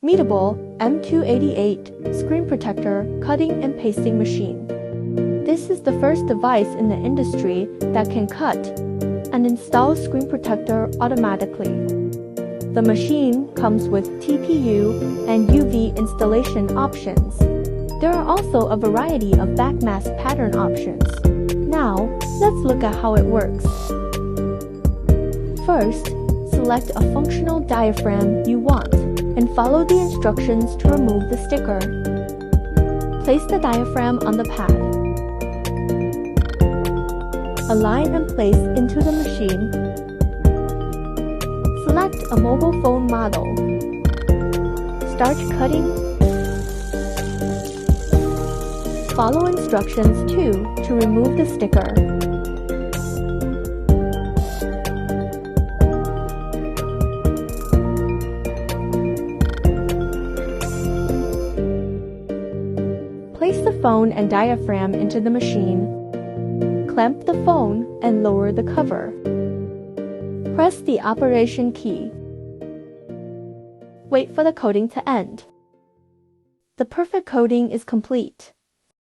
Mietubl M288 Screen Protector Cutting and Pasting Machine. This is the first device in the industry that can cut and install screen protector automatically. The machine comes with TPU and UV installation options. There are also a variety of backmask pattern options. Now, let's look at how it works. First, select a functional diaphragm you want and follow the instructions to remove the sticker. Place the diaphragm on the pad. Align and place into the machine. Select a mobile phone model. Start cutting. Follow instructions 2 to remove the sticker. Place the phone and diaphragm into the machine. Clamp the phone and lower the cover. Press the operation key. Wait for the coating to end. The perfect coating is complete.